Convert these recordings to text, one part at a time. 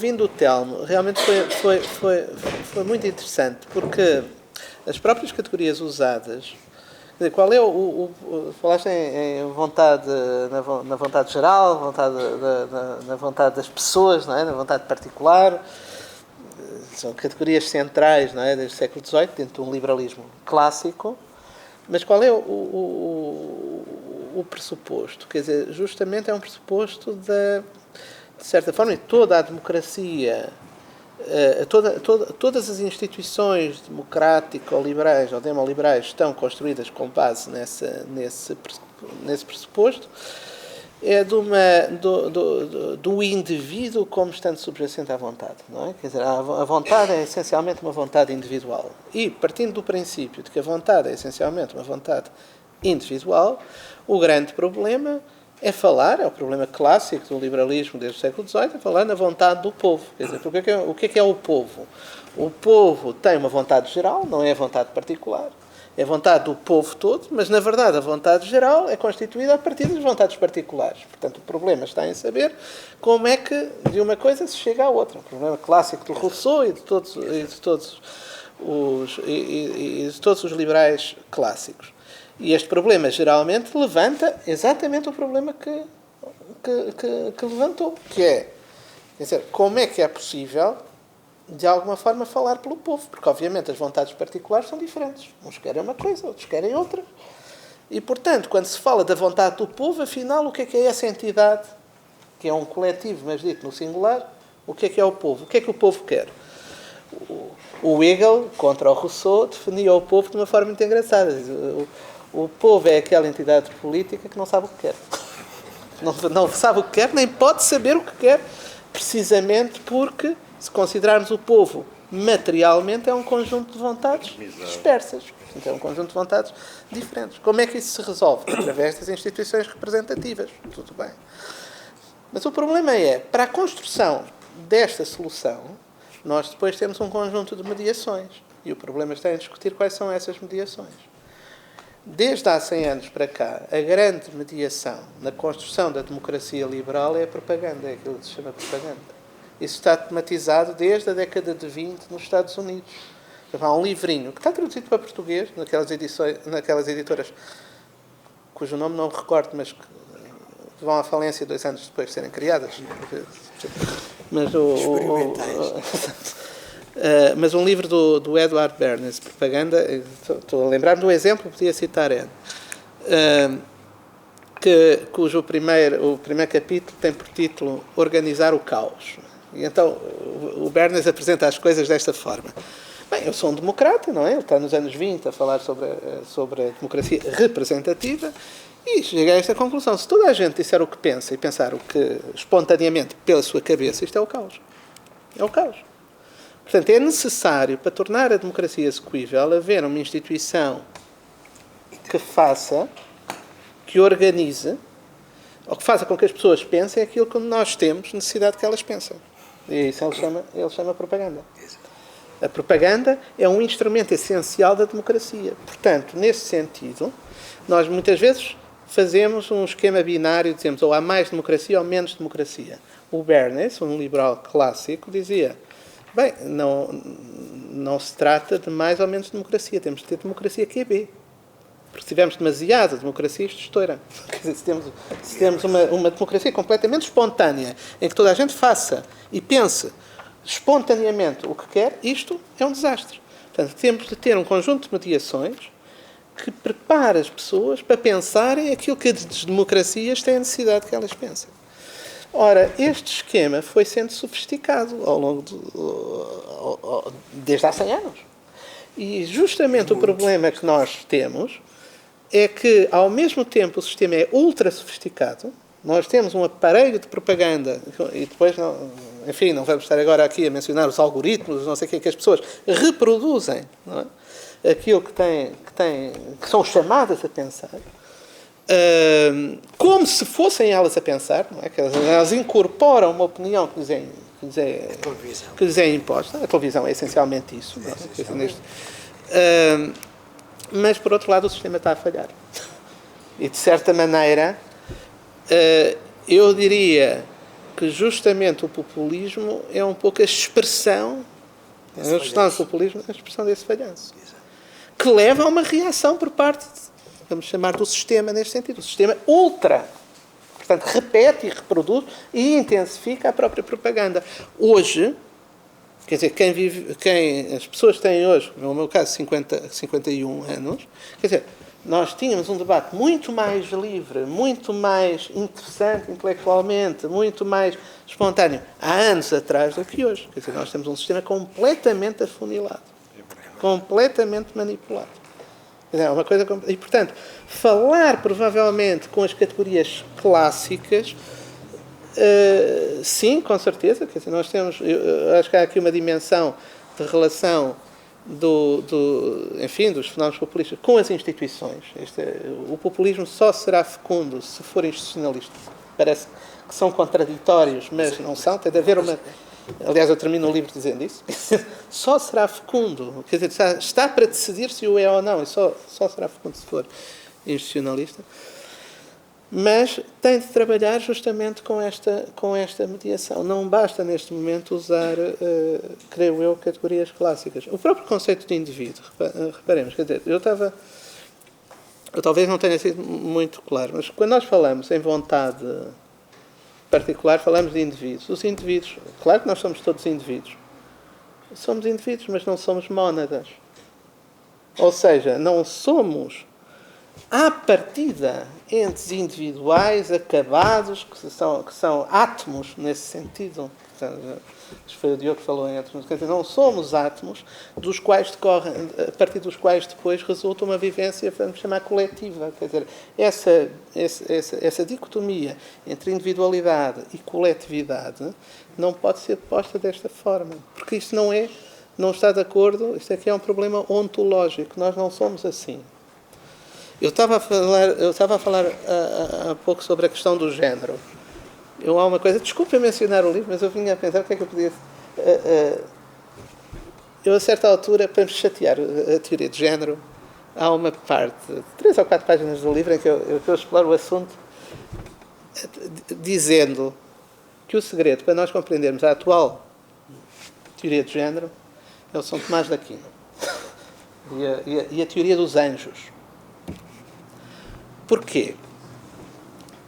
Vindo o Telmo, realmente foi muito interessante, porque as próprias categorias usadas, quer dizer, qual é falaste em vontade, na vontade geral, na vontade das pessoas, não é? Na vontade particular, são categorias centrais, não é? Desde o século XVIII, dentro de um liberalismo clássico, mas qual é o pressuposto? Quer dizer, justamente é um pressuposto de certa forma, toda a democracia, todas as instituições democrático-liberais ou demoliberais estão construídas com base nesse pressuposto, é do indivíduo como estando subjacente à vontade, não é? Quer dizer, a vontade é essencialmente uma vontade individual. E, partindo do princípio de que a vontade é essencialmente uma vontade individual, o grande problema é falar, é o problema clássico do liberalismo desde o século XVIII, é falar na vontade do povo. Quer dizer, o que é o povo? O povo tem uma vontade geral, não é a vontade particular. É a vontade do povo todo, mas, na verdade, a vontade geral é constituída a partir das vontades particulares. Portanto, o problema está em saber como é que de uma coisa se chega à outra. O problema clássico do Rousseau e de todos os liberais clássicos. E este problema, geralmente, levanta exatamente o problema que levantou, que é, quer dizer, como é que é possível, de alguma forma, falar pelo povo? Porque, obviamente, as vontades particulares são diferentes. Uns querem uma coisa, outros querem outra. E, portanto, quando se fala da vontade do povo, afinal, o que é essa entidade, que é um coletivo, mas dito no singular, o que é o povo? O que é que o povo quer? O Hegel, contra o Rousseau, definia o povo de uma forma muito engraçada. O povo é aquela entidade política que não sabe o que quer. Não sabe o que quer, nem pode saber o que quer, precisamente porque, se considerarmos o povo materialmente, é um conjunto de vontades dispersas. Então, é um conjunto de vontades diferentes. Como é que isso se resolve? Através das instituições representativas. Tudo bem. Mas o problema é, para a construção desta solução, nós depois temos um conjunto de mediações. E o problema está em discutir quais são essas mediações. Desde há 100 anos para cá, a grande mediação na construção da democracia liberal é a propaganda, é aquilo que se chama propaganda. Isso está tematizado desde a década de 20 nos Estados Unidos. Há um livrinho que está traduzido para português, naquelas editoras, cujo nome não me recordo, mas que vão à falência 2 anos depois de serem criadas. Mas mas um livro do Edward Bernays, Propaganda, estou a lembrar-me do exemplo, podia citar ele, cujo o primeiro capítulo tem por título Organizar o Caos. E então o Bernays apresenta as coisas desta forma. Bem, eu sou um democrata, não é? Ele está nos anos 20 a falar sobre a democracia representativa e chega a esta conclusão. Se toda a gente disser o que pensa e pensar o que espontaneamente pela sua cabeça, isto é o caos. É o caos. Portanto, é necessário, para tornar a democracia execuível, haver uma instituição que faça, que organize, ou que faça com que as pessoas pensem aquilo que nós temos necessidade que elas pensem. E isso ele chama propaganda. A propaganda é um instrumento essencial da democracia. Portanto, nesse sentido, nós muitas vezes fazemos um esquema binário, dizemos ou há mais democracia ou menos democracia. O Bernays, um liberal clássico, dizia: bem, não se trata de mais ou menos democracia. Temos de ter democracia QB. Porque se tivermos demasiada democracia, isto estoura. Quer dizer, se temos uma democracia completamente espontânea, em que toda a gente faça e pense espontaneamente o que quer, isto é um desastre. Portanto, temos de ter um conjunto de mediações que prepare as pessoas para pensarem aquilo que as democracias têm a necessidade que elas pensem. Ora, este esquema foi sendo sofisticado ao longo desde há 100 anos. E justamente o problema que nós temos é que, ao mesmo tempo, o sistema é ultra sofisticado. Nós temos um aparelho de propaganda e depois, não vamos estar agora aqui a mencionar os algoritmos, não sei o que as pessoas reproduzem, não é? Aquilo que são chamadas a pensar. Como se fossem elas a pensar, não é? Que elas incorporam uma opinião que lhes é imposta. A televisão é essencialmente isso. Não é? Mas, por outro lado, o sistema está a falhar. E, de certa maneira, eu diria que justamente o populismo é um pouco a expressão, a gestão do populismo, a expressão desse falhanço. Que leva a uma reação por parte, vamos chamar, do sistema neste sentido. O sistema portanto, repete e reproduz e intensifica a própria propaganda. Hoje, quer dizer, as pessoas têm hoje, no meu caso, 51 anos, quer dizer, nós tínhamos um debate muito mais livre, muito mais interessante intelectualmente, muito mais espontâneo há anos atrás do que hoje. Quer dizer, nós temos um sistema completamente afunilado, completamente manipulado. Quer dizer, é uma coisa... E, portanto, falar provavelmente com as categorias clássicas, sim, com certeza. Quer dizer, nós temos... acho que há aqui uma dimensão de relação enfim, dos fenómenos populistas com as instituições. O populismo só será fecundo se for institucionalista. Parece que são contraditórios, mas não são. Tem de haver uma... Aliás, eu termino o livro dizendo isso. Só será fecundo. Quer dizer, está para decidir se o é ou não. E só será fecundo se for institucionalista. Mas tem de trabalhar justamente com esta mediação. Não basta, neste momento, usar, creio eu, categorias clássicas. O próprio conceito de indivíduo, reparemos, quer dizer, eu talvez não tenha sido muito claro, mas quando nós falamos em vontade particular, falamos de indivíduos. Os indivíduos, claro que nós somos todos indivíduos. Somos indivíduos, mas não somos mónadas. Ou seja, não somos... à partida, entes individuais, acabados, que são átomos nesse sentido. Foi o Diogo que falou em átomos. Quer dizer, não somos átomos dos quais decorrem, a partir dos quais depois resulta uma vivência, vamos chamar, coletiva. Quer dizer, essa dicotomia entre individualidade e coletividade não pode ser posta desta forma. Porque isto não está de acordo, isto aqui é um problema ontológico. Nós não somos assim. Eu estava a falar há pouco sobre a questão do género. Há uma coisa, desculpa mencionar o livro, mas eu vinha a pensar o que é que eu podia... eu, a certa altura, para me chatear a teoria de género, há uma parte, 3 ou 4 páginas do livro, em que eu exploro o assunto, dizendo que o segredo para nós compreendermos a atual teoria de género é o São Tomás de Aquino e a teoria dos anjos. Porquê?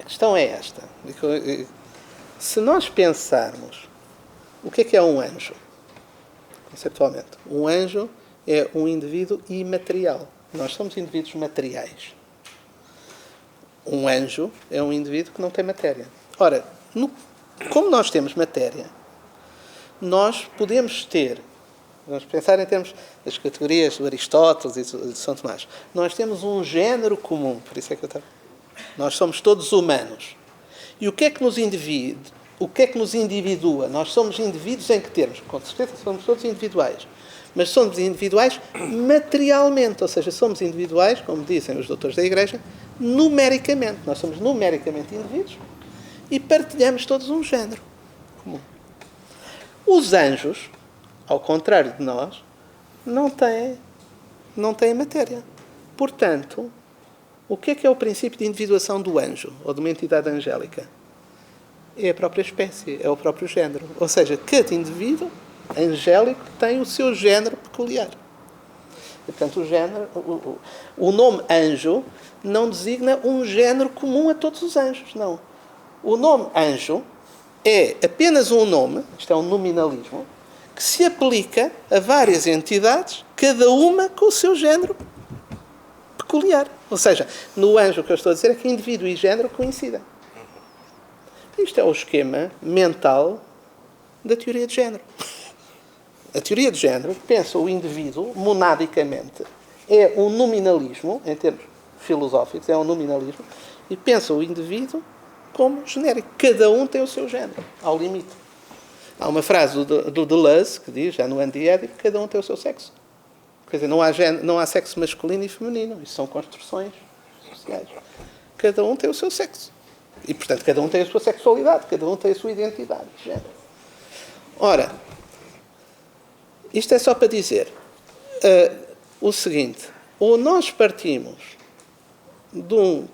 A questão é esta. Se nós pensarmos o que é um anjo, conceptualmente, um anjo é um indivíduo imaterial. Nós somos indivíduos materiais. Um anjo é um indivíduo que não tem matéria. Ora, como nós temos matéria, nós podemos ter... Vamos pensar em termos das categorias do Aristóteles e de São Tomás. Nós temos um género comum, por isso é que nós somos todos humanos. E o que é que nos individua? Nós somos indivíduos em que termos? Com certeza somos todos individuais. Mas somos individuais materialmente, ou seja, somos individuais, como dizem os doutores da Igreja, numericamente. Nós somos numericamente indivíduos e partilhamos todos um género comum. Os anjos, ao contrário de nós, não têm matéria. Portanto, o que é o princípio de individuação do anjo, ou de uma entidade angélica? É a própria espécie, é o próprio género. Ou seja, cada indivíduo angélico tem o seu género peculiar. E, portanto, o nome anjo não designa um género comum a todos os anjos, não. O nome anjo é apenas um nome, isto é um nominalismo, que se aplica a várias entidades, cada uma com o seu género peculiar. Ou seja, no anjo o que eu estou a dizer é que indivíduo e género coincidem. Isto é o esquema mental da teoria de género. A teoria de género pensa o indivíduo monadicamente. É um nominalismo, em termos filosóficos, é um nominalismo, e pensa o indivíduo como genérico. Cada um tem o seu género, ao limite. Há uma frase do Deleuze que diz, já no antiédipo, que cada um tem o seu sexo. Quer dizer, não há sexo masculino e feminino. Isso são construções sociais. Cada um tem o seu sexo. E, portanto, cada um tem a sua sexualidade, cada um tem a sua identidade de género. Ora, isto é só para dizer o seguinte. Ou nós partimos de um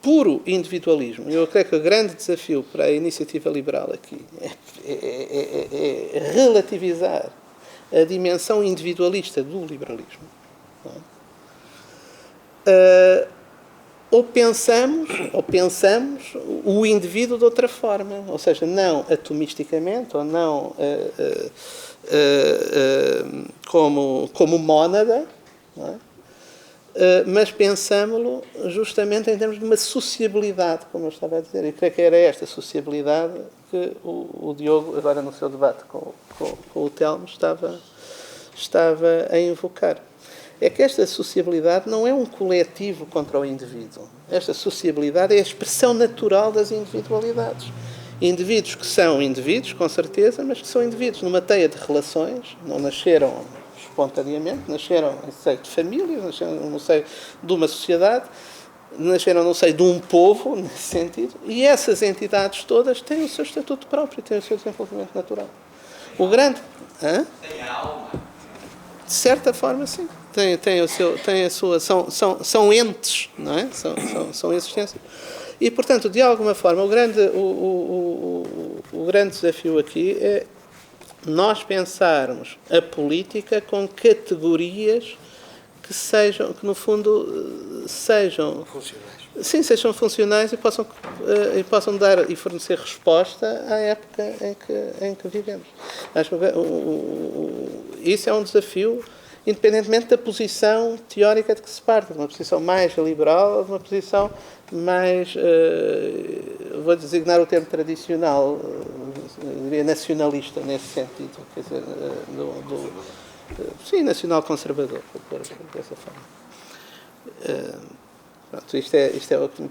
puro individualismo. Eu creio que o grande desafio para a iniciativa liberal aqui é relativizar a dimensão individualista do liberalismo. Não é? Ou pensamos o indivíduo de outra forma, ou seja, não atomisticamente, ou não como mónada, não é? Mas pensámo-lo justamente em termos de uma sociabilidade, como eu estava a dizer. E creio que era esta sociabilidade que o Diogo, agora no seu debate com o Telmo, estava a invocar. É que esta sociabilidade não é um coletivo contra o indivíduo. Esta sociabilidade é a expressão natural das individualidades. Indivíduos que são indivíduos, com certeza, mas que são indivíduos numa teia de relações, não nasceram espontaneamente, nasceram no seio de famílias, nasceram no seio de uma sociedade, nasceram no seio de um povo, nesse sentido, e essas entidades todas têm o seu estatuto próprio, têm o seu desenvolvimento natural. O grande... Tem a alma? De certa forma, sim. Tem a sua... São entes, não é? São existências. E, portanto, de alguma forma, o grande desafio aqui é nós pensarmos a política com categorias que no fundo sejam funcionais. Sim, sejam funcionais e possam dar e fornecer resposta à época em que vivemos. Acho que isso é um desafio, independentemente da posição teórica de que se parte, de uma posição mais liberal ou de uma posição mais, vou designar o termo tradicional, diria nacionalista, nesse sentido, quer dizer, sim, nacional-conservador, dessa forma. Pronto, isto é o que me